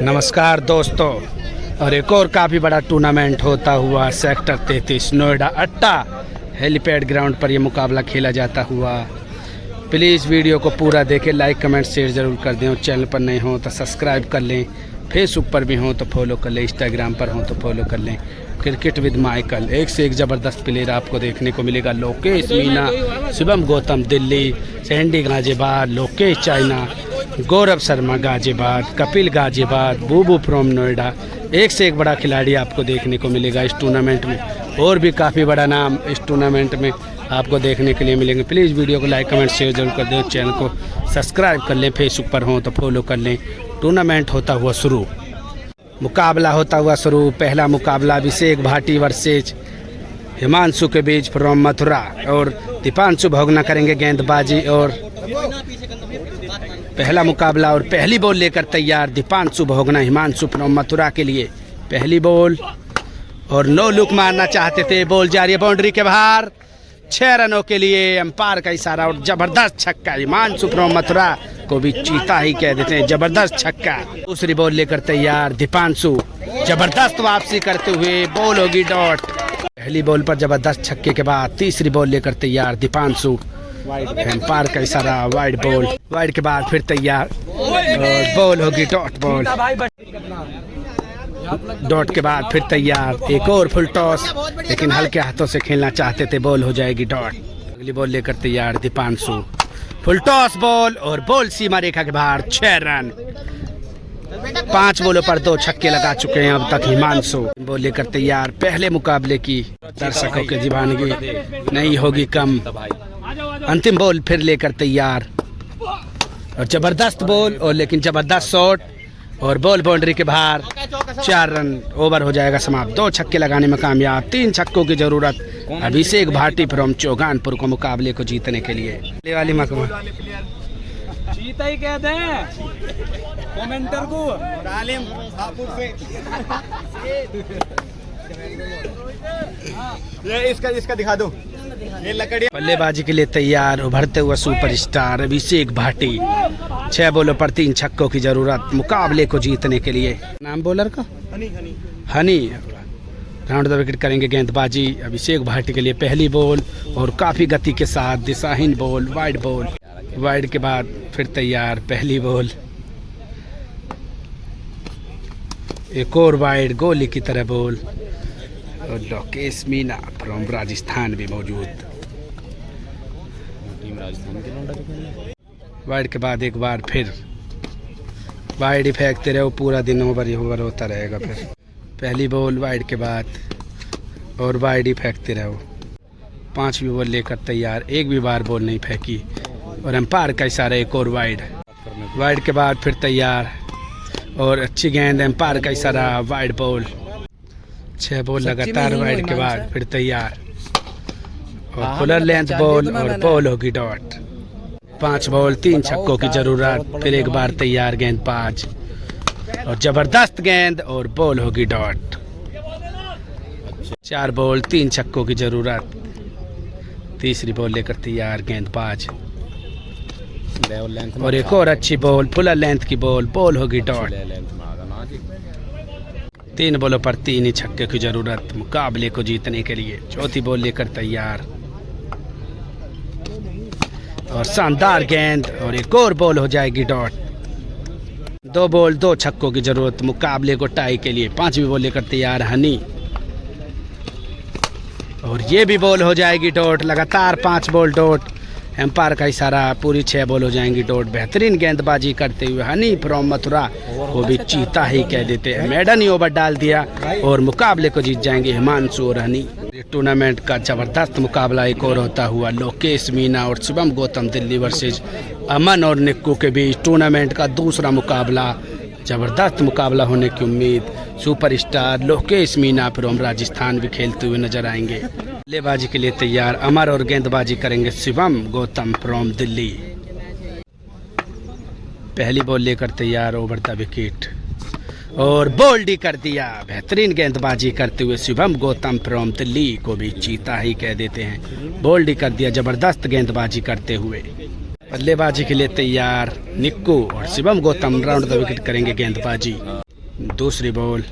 नमस्कार दोस्तों, और एक और काफ़ी बड़ा टूर्नामेंट होता हुआ सेक्टर 33 नोएडा अट्टा हेलीपैड ग्राउंड पर यह मुकाबला खेला जाता हुआ। प्लीज़ वीडियो को पूरा देखें, लाइक कमेंट शेयर ज़रूर कर दें और चैनल पर नए हों तो सब्सक्राइब कर लें, फेसबुक पर भी हों तो फॉलो कर लें, इंस्टाग्राम पर हों तो फॉलो कर लें। क्रिकेट विद माइकल, एक से एक ज़बरदस्त प्लेयर आपको देखने को मिलेगा। Lokesh Meena, Shivam Gautam Delhi, Sandy Ghaziabad, Lokesh China, Gaurav Sharma Ghaziabad, Kapil Ghaziabad, Bubu from Noida. एक से एक बड़ा खिलाड़ी आपको देखने को मिलेगा इस टूर्नामेंट में, और भी काफ़ी बड़ा नाम इस टूर्नामेंट में आपको देखने के लिए मिलेंगे। प्लीज़ वीडियो को लाइक कमेंट शेयर जरूर कर दें, चैनल को सब्सक्राइब कर लें, फेसबुक पर हों तो फॉलो कर लें। टूर्नामेंट होता हुआ शुरू, मुकाबला होता हुआ शुरू। पहला मुकाबला अभिषेक भाटी वर्सेज हिमांशु के बीच फ्रॉम मथुरा, और दीपांशु भोगना करेंगे गेंदबाजी। और पहला मुकाबला और पहली बॉल लेकर तैयार दीपांशु भोगना हिमांशु फ्रॉम मथुरा के लिए। पहली बॉल और नो लुक मारना चाहते थे, बॉल जा रही है बाउंड्री के बाहर। 6 रनों के लिए अंपायर का इशारा और जबरदस्त छक्का। हिमांशु फ्रॉम मथुरा को भी चीता ही कह देते हैं, जबरदस्त छक्का। दूसरी बॉल लेकर तैयार दीपांशु, जबरदस्त वापसी करते हुए बॉल होगी डॉट। पहली बॉल पर जबरदस्त छक्के के बाद तीसरी बॉल लेकर तैयार दीपांशु, अंपायर का इशारा वाइड बॉल। वाइड के बाद फिर तैयार और बॉल होगी डॉट बॉल। डॉट के बाद फिर तैयार एक और फुल टॉस, लेकिन हल्के हाथों से खेलना चाहते थे, बॉल हो जाएगी डॉट। अगली बॉल लेकर तैयार दीपांशु, फुल टॉस बॉल और बॉल सीमा रेखा के बाहर। 6 रन। 5 बॉलों पर 2 छक्के लगा चुके हैं अब तक हिमांशु। बॉल लेकर तैयार, पहले मुकाबले की दर्शकों की दीवानगी नहीं होगी कम। अंतिम बॉल फिर लेकर तैयार और जबरदस्त बॉल, और लेकिन जबरदस्त शॉट और बॉल बाउंड्री के बाहर। 4 रन, ओवर हो जाएगा समाप्त। 2 छक्के लगाने में कामयाब। 3 छक्कों की जरूरत अभिषेक भाटी फ्रॉम चौगानपुर को मुकाबले को जीतने के लिए। ले वाली मकमा जीता ही कहते हैं कमेंटर को। ये इसका दिखा दो। ये लकड़ी बल्लेबाजी के लिए तैयार उभरते हुए सुपरस्टार अभिषेक भाटी। 6 बॉलों पर 3 छक्कों की जरूरत मुकाबले को जीतने के लिए। नाम बॉलर का हनी। राउंड द विकेट करेंगे गेंदबाजी अभिषेक भाटी के लिए। पहली बॉल और काफी गति के साथ दिशाहीन बॉल, वाइड बॉल। वाइड के बाद फिर तैयार पहली बॉल, एक और वाइड गोली की तरह बॉल। और लोकेश मीना फ्रॉम राजस्थान भी मौजूद। टीम राजस्थान के वाइड के बाद एक बार फिर वाइड ही फेंकते रहो, पूरा दिन ओवर ही ओवर होता रहेगा। फिर पहली बॉल वाइड के बाद और वाइड ही फेंकते रहो। 5वीं बॉल लेकर तैयार, एक भी बार बॉल नहीं फेंकी और अंपायर का इशारा एक और वाइड। वाइड के बाद फिर तैयार और अच्छी गेंद, अंपायर का इशारा वाइड बॉल। 6 बॉल लगातार वाइड के बाद फिर तैयार और फुलर लेंथ बॉल और बॉल होगी डॉट। 5 बॉल 3 छक्कों की जरूरत। फिर एक बार तैयार गेंदबाज और जबरदस्त गेंद और बॉल होगी डॉट। 4 बॉल 3 छक्कों की जरूरत। तीसरी बॉल लेकर तैयार गेंदबाज और एक और अच्छी बॉल, फुलर लेंथ की बॉल, बॉल होगी डॉट। 3 बॉलों पर 3 ही छक्के की जरूरत मुकाबले को जीतने के लिए। चौथी बॉल लेकर तैयार और शानदार गेंद और एक और बॉल हो जाएगी डॉट। 2 बॉल 2 छक्कों की जरूरत मुकाबले को टाई के लिए। 5वीं बॉल लेकर तैयार हनी और ये भी बॉल हो जाएगी डॉट। लगातार 5 बॉल डॉट, एम्पायर का इशारा, पूरी 6 बॉल हो जाएंगी डॉट। बेहतरीन गेंदबाजी करते हुए हनी फ्रॉम मथुरा को भी चीता ही कह देते हैं। मैडन ही ओवर डाल दिया और मुकाबले को जीत जाएंगे हिमांशु और हनी। टूर्नामेंट का जबरदस्त मुकाबला एक और होता हुआ लोकेश मीना और शिवम गौतम दिल्ली वर्सेज अमन और निक्कू के बीच। टूर्नामेंट का दूसरा मुकाबला, जबरदस्त मुकाबला होने की उम्मीद। सुपरस्टार लोकेश मीना फ्रॉम राजस्थान भी खेलते हुए नजर आएंगे। बल्लेबाजी के लिए तैयार अमर और गेंदबाजी करेंगे शिवम गौतम फ्रॉम दिल्ली। पहली बॉल लेकर तैयार ओवर द विकेट और बोल्ड कर दिया। बेहतरीन गेंदबाजी करते हुए शिवम गौतम फ्रॉम दिल्ली को भी चीता ही कह देते हैं। बोल्ड कर दिया जबरदस्त गेंदबाजी करते हुए। बल्लेबाजी के लिए तैयार निक्कू और Shivam Gautam round the wicket करेंगे गेंदबाजी। दूसरी बॉल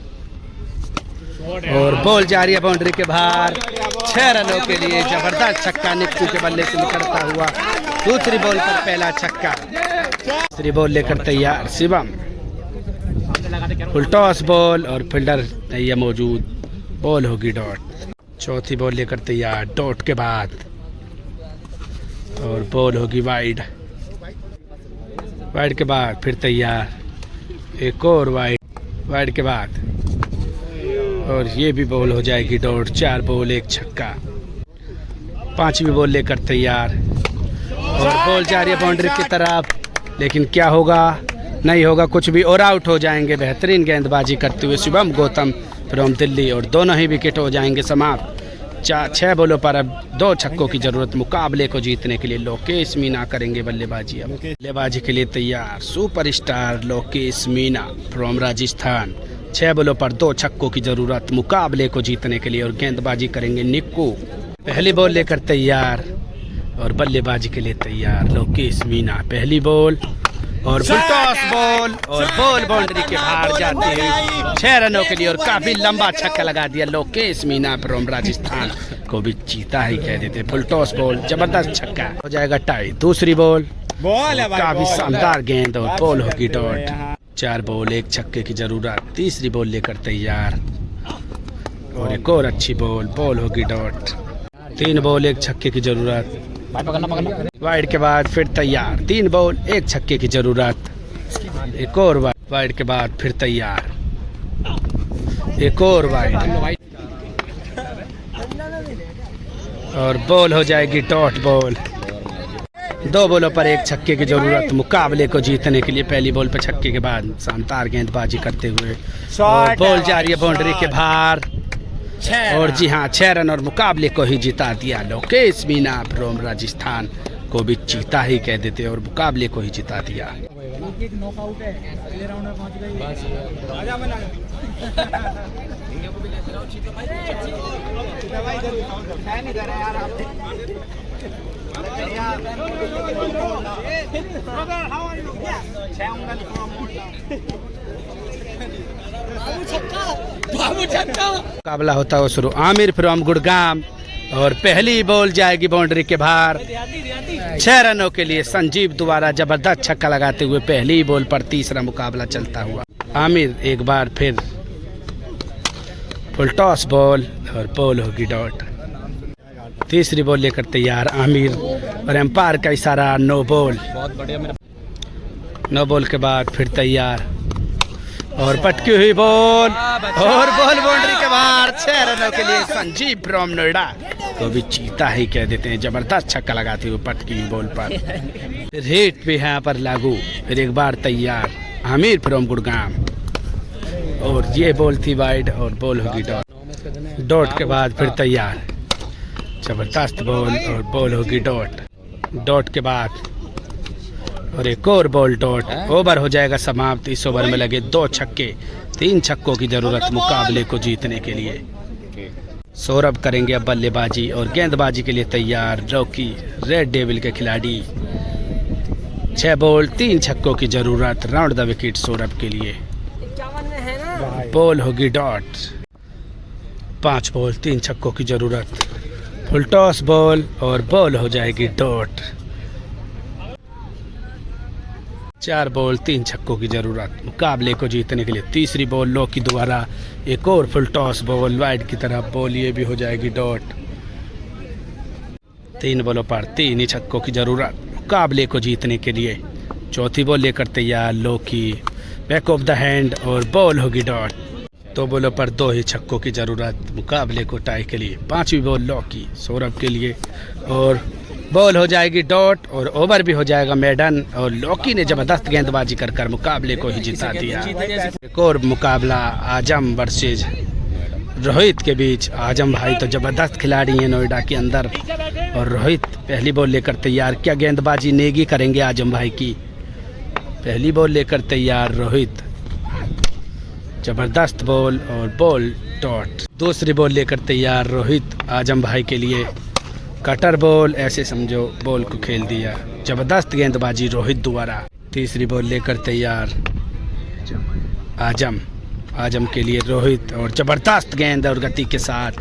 और बॉल जा रही है बाउंड्री के बाहर। 6 रनों के लिए जबरदस्त छक्का निक्कू के बल्ले से निकलता हुआ। दूसरी बॉल पर पहला छक्का। तीसरी बॉल लेकर तैयार शिवम। फुल टॉस बॉल और फील्डर नहीं है मौजूद, बॉल होगी डॉट। चौथी बॉल लेकर तैयार डॉट के बाद और बॉल होगी वाइड। वाइड के बाद फिर तैयार एक और वाइड के बाद और ये भी बॉल हो जाएगी डॉट। 4 बॉल 1 छक्का। पांचवी बॉल लेकर तैयार और बॉल जा रही है बाउंड्री की तरफ, लेकिन क्या होगा, नहीं होगा कुछ भी और आउट हो जाएंगे। बेहतरीन गेंदबाजी करते हुए शिवम गौतम फ्रॉम दिल्ली और दोनों ही विकेट हो जाएंगे समाप्त। 6 बॉलों पर अब 2 छक्कों की जरूरत मुकाबले को जीतने के लिए। लोकेश मीना करेंगे बल्लेबाजी। अब बल्लेबाजी के लिए तैयार सुपरस्टार लोकेश मीना फ्रॉम राजस्थान। 6 बॉलों पर 2 छक्कों की जरूरत मुकाबले को जीतने के लिए और गेंदबाजी करेंगे निक्कू। पहली बॉल लेकर तैयार और बल्लेबाजी के लिए तैयार लोकेश मीना। पहली बॉल और फुल टॉस बॉल और बॉल बाउंड्री के बाहर जाती है। 6 रनों के लिए और काफी लंबा छक्का लगा दिया लोकेश मीना फ्रॉम राजस्थान को भी जीता ही कह देते। फुल टॉस बॉल जबरदस्त छक्का, हो जाएगा टाई। दूसरी बॉल काफी शानदार गेंद और बॉल होगी डॉट। 4 बॉल 1 छक्के की जरूरत। तीसरी बॉल लेकर तैयार और एक और अच्छी बॉल होगी डॉट। 3 बॉल 1 छक्के की जरूरत। वाइड के बाद फिर तैयार। 3 बॉल 1 छक्के की जरूरत। एक और वाइड के बाद फिर तैयार। एक और वाइड और बॉल हो जाएगी डॉट बॉल। 2 बॉलों पर 1 छक्के की जरूरत मुकाबले को जीतने के लिए। पहली बॉल पर छक्के के बाद शानदार गेंदबाजी करते हुए और बॉल जा रही है बाउंड्री के बाहर और जी हाँ 6 रन और मुकाबले को ही जिता दिया। लोकेश मीना फ्रॉम राजस्थान को भी जीता ही कह देते और मुकाबले को ही जिता दिया। मुकाबला होता है शुरू। आमिर फ्रॉम गुड़गांव और पहली बॉल जाएगी बाउंड्री के बाहर। 6 रनों के लिए संजीव द्वारा जबरदस्त छक्का लगाते हुए पहली बॉल पर तीसरा मुकाबला चलता हुआ। आमिर एक बार फिर फुल टॉस बॉल और बॉल होगी डॉट। तीसरी बॉल लेकर तैयार आमिर और एम्पायर का इशारा नो बॉल। 9 बॉल के बाद फिर तैयार और पटकी हुई बॉल और बॉल बाउंड्री के बाहर। 6 रनों के लिए संजीव फ्रॉम नोएडा को भी जीता ही कह देते हैं। जबरदस्त छक्का लगाते हुए पटकी हुई बॉल पर। हिट भी यहाँ पर लागू। फिर एक बार तैयार आमिर फ्रॉम गुड़गांव और ये बॉल थी वाइड और बॉल होगी डॉट। डॉट के बाद फिर तैयार जबरदस्त बॉल और बॉल होगी डॉट। डॉट के बाद और एक और बॉल डॉट। ओवर हो जाएगा समाप्त। इस ओवर में लगे 2 छक्के। 3 छक्कों की जरूरत मुकाबले को जीतने के लिए। सौरभ करेंगे अब बल्लेबाजी और गेंदबाजी के लिए तैयार रॉकी रेड डेविल के खिलाड़ी। 6 बॉल 3 छक्कों की जरूरत। राउंड द विकेट सौरभ के लिए। बॉल होगी डॉट। 5 बॉल 3 छक्कों की जरूरत। फुल टॉस बॉल और बॉल हो जाएगी डॉट। 4 बॉल 3 छक्कों की जरूरत मुकाबले को जीतने के लिए। तीसरी बॉल लॉकी द्वारा एक और फुल टॉस बॉल वाइड की तरफ बॉल, ये भी हो जाएगी डॉट। 3 बॉलों पर 3 ही छक्कों की जरूरत मुकाबले को जीतने के लिए। चौथी बॉल लेकर तैयार Lockie back of the hand और बॉल होगी डॉट। 2 बॉलों पर 2 ही छक्कों की जरूरत मुकाबले को टाई के लिए। 5वीं बॉल लॉकी सौरभ के लिए और बॉल हो जाएगी डॉट और ओवर भी हो जाएगा मेडन। और लॉकी ने जबरदस्त गेंदबाजी कर मुकाबले को ही जिता दिया। एक और मुकाबला आजम वर्सेज रोहित के बीच। आजम भाई तो जबरदस्त खिलाड़ी हैं नोएडा के अंदर और रोहित पहली बॉल लेकर तैयार। क्या गेंदबाजी नेगी करेंगे आजम भाई की। पहली बॉल लेकर तैयार रोहित। जबरदस्त बॉल और बॉल डॉट। दूसरी बॉल लेकर तैयार रोहित आजम भाई के लिए। कटर बॉल ऐसे समझो बॉल को खेल दिया। जबरदस्त गेंदबाजी रोहित द्वारा। तीसरी बॉल लेकर तैयार आजम। आजम के लिए रोहित, और जबरदस्त गेंद और गति के साथ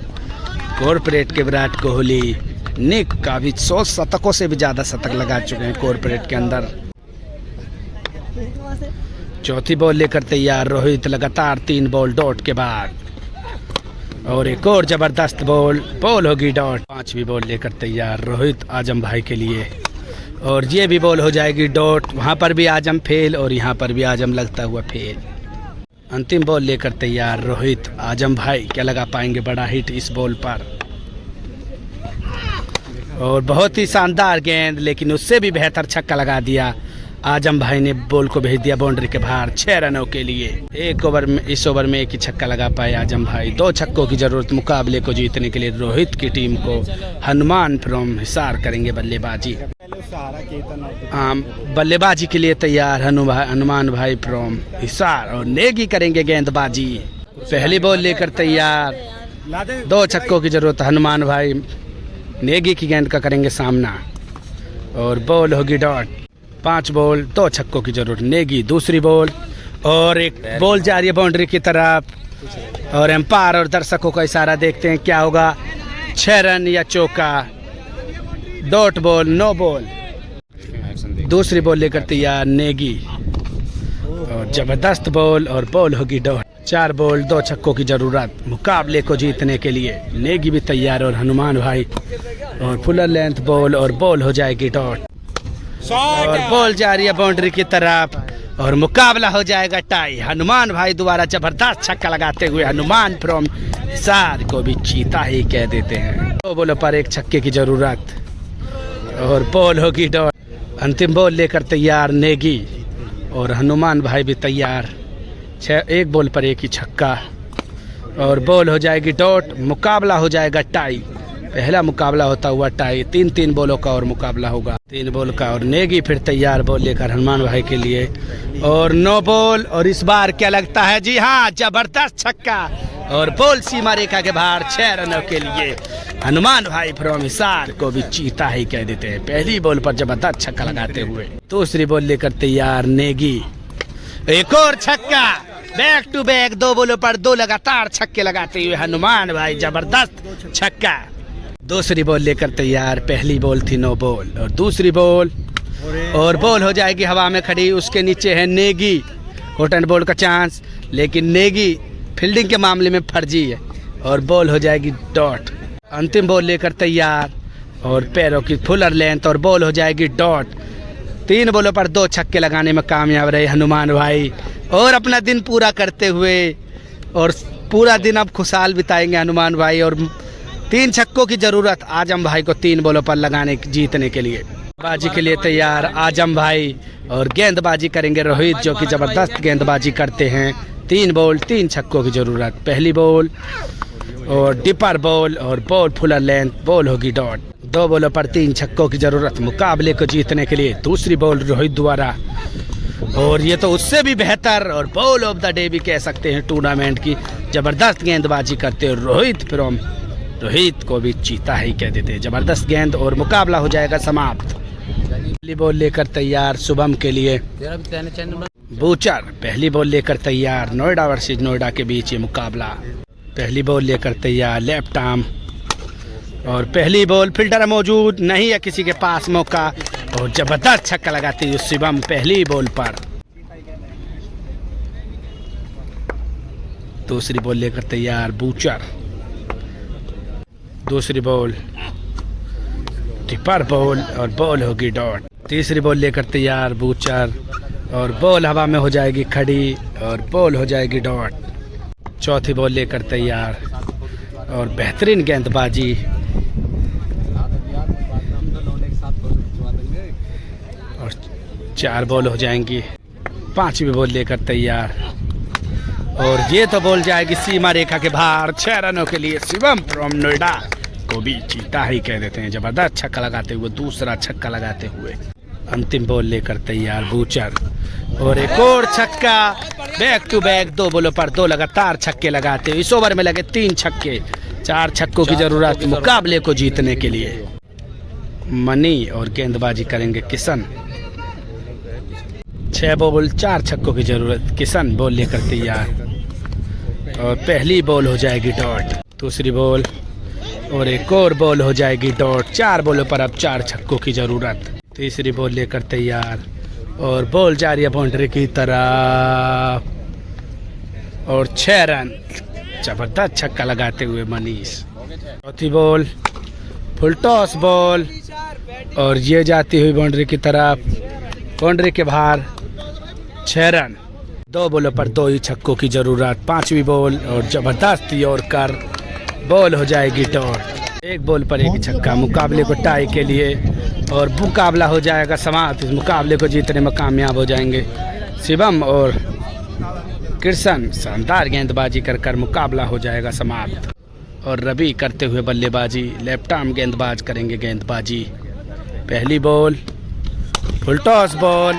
कॉर्पोरेट के विराट कोहली। निक काफी 100 शतकों से भी ज्यादा शतक लगा चुके हैं कॉर्पोरेट के अंदर। चौथी बॉल लेकर तैयार रोहित, लगातार 3 बॉल डॉट के बाद, और एक और जबरदस्त बॉल होगी डॉट। 5वीं बॉल लेकर तैयार रोहित आजम भाई के लिए, और ये भी बॉल हो जाएगी डॉट। वहां पर भी आजम फेल और यहाँ पर भी आजम लगता हुआ फेल। अंतिम बॉल लेकर तैयार रोहित आजम भाई, क्या लगा पाएंगे बड़ा हिट इस बॉल पर? और बहुत ही शानदार गेंद, लेकिन उससे भी बेहतर छक्का लगा दिया आजम भाई ने। बॉल को भेज दिया बाउंड्री के बाहर 6 रनों के लिए। इस ओवर में एक ही छक्का लगा पाए आजम भाई। 2 छक्कों की जरूरत मुकाबले को जीतने के लिए। रोहित की टीम को हनुमान फ्रॉम हिसार करेंगे बल्लेबाजी। बल्लेबाजी के लिए तैयार हनुमान भाई फ्रॉम हिसार, और नेगी करेंगे गेंदबाजी। पहली बॉल लेकर तैयार, 2 छक्कों की जरूरत। हनुमान भाई नेगी की गेंद का करेंगे सामना, और बॉल होगी डॉट। 5 बॉल 2 छक्कों की जरूरत। नेगी दूसरी बॉल, और एक बॉल जा रही है बाउंड्री की तरफ, और एम्पायर और दर्शकों का इशारा देखते हैं क्या होगा, 6 रन या चौका। Dot ball, no ball. दूसरी बॉल लेकर तैयार नेगी, और जबरदस्त बॉल, और बॉल होगी डॉट। 4 बॉल 2 छक्कों की जरूरत मुकाबले को जीतने के लिए। नेगी भी तैयार और हनुमान भाई, और फुलर लेंथ बॉल, और बॉल हो जाएगी डॉट। और बॉल जा रही है बाउंड्री की तरफ, और मुकाबला हो जाएगा टाई। हनुमान भाई दोबारा जबरदस्त छक्का लगाते हुए हनुमान फ्रॉम हिसार को भी चीता ही कह देते हैं। 2 बॉलों पर 1 छक्के की जरूरत, और बॉल होगी डॉट। अंतिम बॉल लेकर तैयार नेगी, और हनुमान भाई भी तैयार। 1 बॉल पर 1 ही छक्का, और बॉल हो जाएगी डॉट। मुकाबला हो जाएगा टाई। पहला मुकाबला होता हुआ टाई। 3 बॉलों का और मुकाबला होगा, 3 बॉल का। और नेगी फिर तैयार बॉल लेकर हनुमान भाई के लिए, और 9 बॉल। और इस बार क्या लगता है, जी हाँ, जबरदस्त छक्का, और बॉल सीमा रेखा के बाहर 6 रनों के लिए। हनुमान भाई फ्रॉम हिसार को भी चीता ही कह देते हैं, पहली बॉल पर जबरदस्त छक्का लगाते हुए। दूसरी बॉल लेकर तैयार नेगी, एक और छक्का। बैक टू बैक 2 बॉलों पर 2 लगातार छक्के लगाते हुए हनुमान भाई, जबरदस्त छक्का। दूसरी बॉल लेकर तैयार, पहली बॉल थी 9 बॉल, और दूसरी बॉल, और बॉल हो जाएगी हवा में खड़ी। उसके नीचे है नेगी, हॉट एंड बॉल का चांस, लेकिन नेगी फील्डिंग के मामले में फर्जी है, और बॉल हो जाएगी डॉट। अंतिम बॉल लेकर तैयार, और पैरों की फुलर लेंथ, और बॉल हो जाएगी डॉट। 3 बॉलों पर 2 छक्के लगाने में कामयाब रहे हनुमान भाई, और अपना दिन पूरा करते हुए, और पूरा दिन अब खुशहाल बिताएंगे हनुमान भाई। और 3 छक्कों की जरूरत आजम भाई को 3 बॉलों पर लगाने जीतने के लिए। बाजी के लिए तैयार आजम भाई, और गेंदबाजी करेंगे रोहित, जो कि जबरदस्त गेंदबाजी करते हैं। 3 बॉल 3 छक्कों की जरूरत। पहली बॉल, और डिपर बॉल, और बॉल फुलर लेंथ, बॉल होगी डॉट। 2 बॉलों पर 3 छक्कों की जरूरत मुकाबले को जीतने के लिए। दूसरी बॉल रोहित द्वारा, और ये तो उससे भी बेहतर, और बॉल ऑफ द डे भी कह सकते हैं टूर्नामेंट की। जबरदस्त गेंदबाजी करते रोहित को भी चीता ही कह देते हैं। जबरदस्त गेंद, और मुकाबला हो जाएगा समाप्त। पहली बॉल लेकर तैयार शुभम के लिए बूचर, पहली बॉल लेकर तैयार। नोएडा वर्सेज नोएडा के बीच ये मुकाबला। पहली बॉल लेकर तैयार लेफ्ट आर्म, और पहली बॉल फील्डर मौजूद नहीं है किसी के पास मौका, और जबरदस्त छक्का लगाती है शिवम पहली बॉल पर। दूसरी बॉल लेकर तैयार बूचर, दूसरी बॉल टिपर बॉल, और बॉल होगी डॉट। तीसरी बॉल लेकर तैयार बूचर, और बॉल हवा में हो जाएगी खड़ी, और बॉल हो जाएगी डॉट। चौथी बॉल लेकर तैयार, और बेहतरीन गेंदबाजी, और 4 बॉल हो जाएंगी। 5वीं बॉल लेकर तैयार, और ये तो बॉल जाएगी सीमा रेखा के बाहर 6 रनों के लिए। शिवम फ्रॉम नोएडा को भी चीता ही कह देते हैं, जबरदस्त छक्का लगाते हुए, दूसरा छक्का लगाते हुए। अंतिम बॉल लेकर तैयार बूचर, और एक और छक्का। बैक टू बैक 2 बॉलों पर 2 लगातार छक्के लगाते हुए। इस ओवर में लगे 3 छक्के। 4 छक्कों की जरूरत मुकाबले को जीतने के लिए। मनी और गेंदबाजी करेंगे किशन। 6 बॉल 4 छक्कों की जरूरत। किशन बॉल लेकर तैयार, और पहली बॉल हो जाएगी डॉट। दूसरी बॉल और एक और बॉल हो जाएगी डॉट। 4 बॉलों पर अब 4 छक्कों की जरूरत। तीसरी बॉल लेकर तैयार और बॉल जा रही है बाउंड्री की तरफ और 6 रन। जबरदस्त छक्का लगाते हुए मनीष। चौथी बॉल फुल टॉस बॉल और ये जाती हुई बाउंड्री की तरफ, बाउंड्री के बाहर 6 रन। 2 बॉलों पर 2 ही छक्कों की जरूरत। 5वीं बॉल और जबरदस्त यॉर्कर, बॉल हो जाएगी डॉट। 1 बॉल पर 1 छक्का मुकाबले को टाई के लिए और मुकाबला हो जाएगा समाप्त। इस मुकाबले को जीतने में कामयाब हो जाएंगे शिवम और कृष्ण। शानदार गेंदबाजी कर मुकाबला हो जाएगा समाप्त। और रवि करते हुए बल्लेबाजी, लेफ्ट आर्म गेंदबाज करेंगे गेंदबाजी। पहली बॉल फुल टॉस बॉल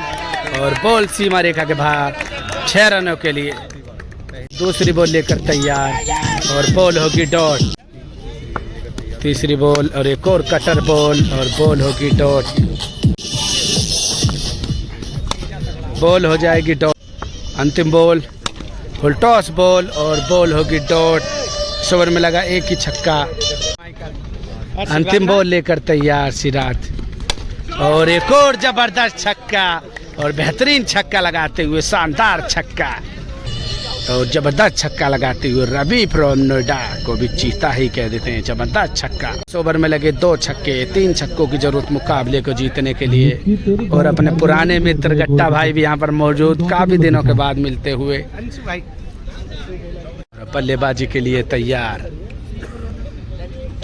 और बॉल सीमा रेखा के बाहर 6 रनों के लिए। दूसरी बॉल लेकर तैयार और बॉल होगी डॉट। तीसरी बॉल और एक और कटर बॉल और बॉल होगी डॉट। बॉल हो जाएगी डॉट। अंतिम बॉल फुल टॉस बॉल और बॉल होगी डॉट। इस ओवर में लगा 1 ही छक्का। अंतिम बॉल लेकर तैयार सिराज और एक और जबरदस्त छक्का और बेहतरीन छक्का लगाते हुए शानदार छक्का और जबरदस्त छक्का लगाते हुए रवि फ्रॉम नोएडा को भी चीता ही कह देते हैं। जबरदस्त छक्का। इस ओवर में लगे 2 छक्के। 3 छक्कों की जरूरत मुकाबले को जीतने के लिए। और अपने पुराने मित्र गट्टा भाई भी यहाँ पर मौजूद, काफी दिनों के बाद मिलते हुए। बल्लेबाजी के लिए तैयार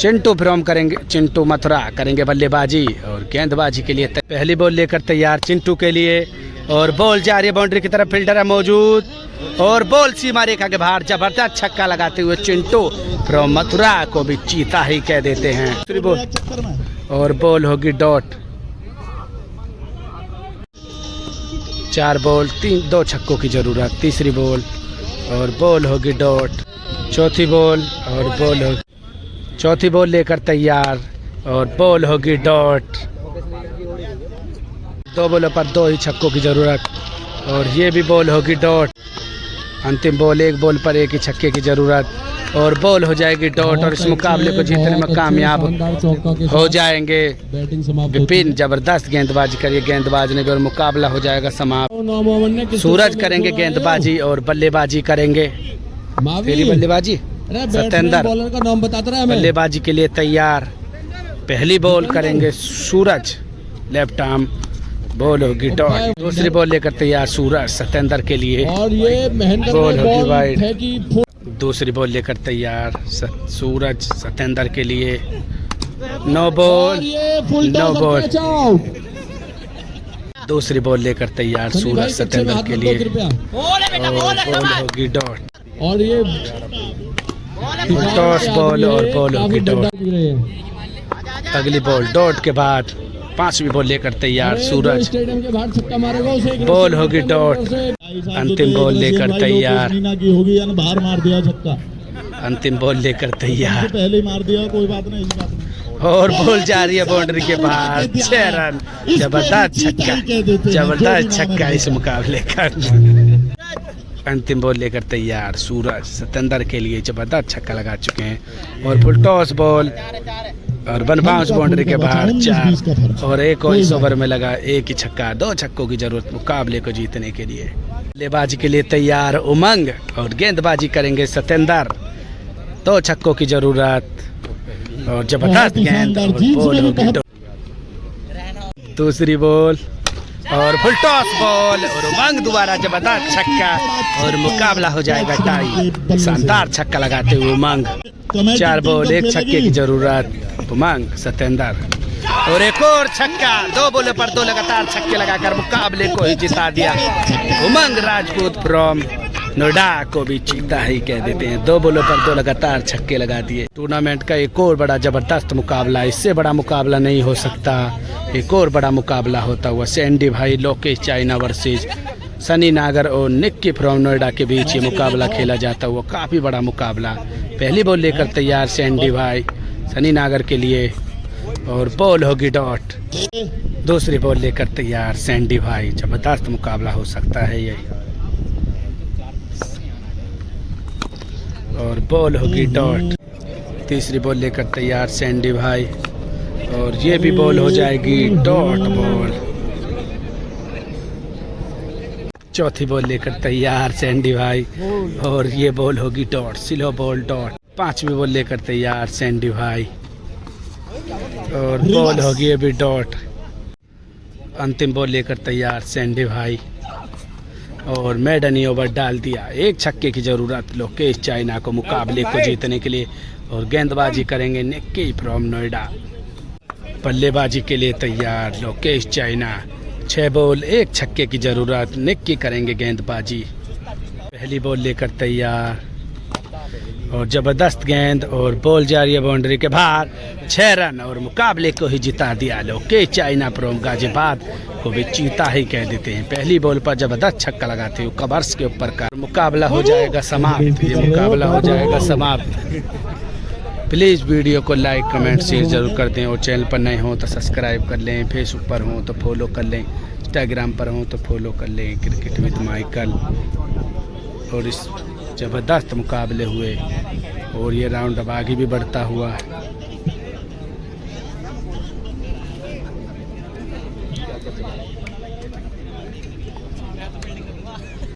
चिंटू फ्रॉम करेंगे, चिंटू मथुरा करेंगे बल्लेबाजी और गेंदबाजी के लिए पहली बॉल लेकर तैयार चिंटू के लिए और बॉल जा रही है बाउंड्री की तरफ। फील्डर है मौजूद और बॉल सीमा रेखा के बाहर। जबरदस्त छक्का लगाते हुए चिंटू फ्रॉम मथुरा को भी चीता ही कह देते हैं। दूसरी बॉल और बॉल होगी डॉट। 4 बॉल 2 छक्कों की जरूरत। तीसरी बॉल और बॉल होगी डॉट। चौथी बॉल और बॉल होगी। चौथी बॉल लेकर तैयार और बॉल होगी डॉट। 2 बॉलों पर 2 ही छक्कों की जरूरत और ये भी बॉल होगी डॉट। अंतिम बॉल 1 बॉल पर 1 ही छक्के की जरूरत और बॉल हो जाएगी डॉट। और इस मुकाबले को जीतने में कामयाब हो जाएंगे विपिन। जबरदस्त गेंदबाजी करिए गेंदबाज ने भी और मुकाबला हो जाएगा समाप्त। सूरज करेंगे गेंदबाजी और बल्लेबाजी करेंगे। तेरी बल्लेबाजी सत्येंद्र बॉलर का नाम बताता रहा है। बल्लेबाजी के लिए तैयार। पहली बॉल करेंगे सूरज, लेफ्ट आर्म, बॉल होगी डॉट। दूसरी बॉल लेकर तैयार सूरज सत्येंद्र के लिए और ये बॉल होगी वाइड। है कि दूसरी बॉल लेकर तैयार सूरज सत्येंद्र के लिए। 9 बॉल 9 बॉल। दूसरी बॉल लेकर तैयार सूरज सत्येंद्र के लिए और बॉल होगी डॉट। और ये टॉस बॉल और बॉल होगी डॉट। अगली बॉल डॉट के बाद 5वीं बॉल लेकर तैयार सूरज, स्टेडियम के बाहर छक्का मारेगा उसे बॉल होगी डॉट। अंतिम बॉल लेकर तैयार। बाहर मार दिया छक्का। अंतिम बॉल लेकर तैयार पहले ही मार दिया, कोई बात नहीं, इस बात नहीं। और बॉल जा रही है बाउंड्री के बाहर। 6 रन। जबरदस्त छक्का, जबरदस्त छक्का इस मुकाबले का। अंतिम बॉल लेकर तैयार सूरज सत्येंद्र के लिए जबरदस्त छक्का लगा चुके हैं और फुल टॉस बॉल और 1 बाउंस बाउंड्री के बाहर 4 और एक और इस ओवर में लगा 1 ही छक्का। 2 छक्कों की जरूरत मुकाबले को जीतने के लिए। बल्लेबाजी के लिए तैयार उमंग और गेंदबाजी करेंगे सत्येंद्र। 2 छक्कों की जरूरत और जबरदस्त गेंद और बॉल होगी। दूसरी बॉल और फुल टॉस बॉल और उमंग दोबारा जबरदस्त छक्का और मुकाबला हो जाएगा टाई। शानदार छक्का लगाते हुए उमंग। 4 बॉल 1 छक्के की जरूरत। उमंग सत्येंद्र और एक और छक्का। 2 बॉलों पर 2 लगातार छक्के लगाकर मुकाबले को ही जिता दिया उमंग राजपूत फ्रॉम नोएडा को भी चीता ही कह देते हैं। 2 बॉलों पर 2 लगातार छक्के लगा दिए। टूर्नामेंट का एक और बड़ा जबरदस्त मुकाबला, इससे बड़ा मुकाबला नहीं हो सकता। एक और बड़ा मुकाबला होता हुआ सैंडी भाई लोकेश चाइना वर्सेस सनी नागर और निक्की फ्रॉम नोएडा के बीच ये मुकाबला खेला जाता हुआ काफ़ी बड़ा मुकाबला। पहली बॉल लेकर तैयार सैंडी भाई सनी नागर के लिए और बॉल होगी डॉट। दूसरी बॉल लेकर तैयार सैंडी भाई। जबरदस्त मुकाबला हो सकता है ये। और बॉल होगी डॉट। तीसरी बॉल लेकर तैयार सैंडी भाई और ये भी बॉल हो जाएगी डॉट बॉल। चौथी बॉल लेकर तैयार सैंडी भाई और ये बॉल होगी डॉट, स्लो बॉल डॉट। पांचवी बॉल लेकर तैयार सैंडी भाई और बॉल होगी अभी डॉट। अंतिम बॉल लेकर तैयार सैंडी भाई और मैडनी ओवर डाल दिया। एक छक्के की जरूरत लोकेश चाइना को मुकाबले को जीतने के लिए और गेंदबाजी करेंगे निक्की फ्रॉम नोएडा। बल्लेबाजी के लिए तैयार लोकेश चाइना। 6 बॉल 1 छक्के की जरूरत, निक्की करेंगे गेंदबाजी। पहली बॉल लेकर तैयार और जबरदस्त गेंद और बॉल जा रही है बाउंड्री के बाहर। 6 रन और मुकाबले को ही जिता दिया लोकेश चाइना फ्रॉम गाजियाबाद को भी चीता ही कह देते हैं। पहली बॉल पर जबरदस्त छक्का लगाते हुए कवर्स के ऊपर का मुकाबला हो जाएगा समाप्त। ये मुकाबला हो जाएगा समाप्त। प्लीज़ वीडियो को लाइक कमेंट शेयर जरूर कर दें और चैनल पर नए हों तो सब्सक्राइब कर लें, फेसबुक पर हों तो फॉलो कर लें, इंस्टाग्राम पर हों तो फॉलो कर लें क्रिकेट विद माइकल। और इस ज़बरदस्त मुकाबले हुए और ये राउंड अब आगे भी बढ़ता हुआ।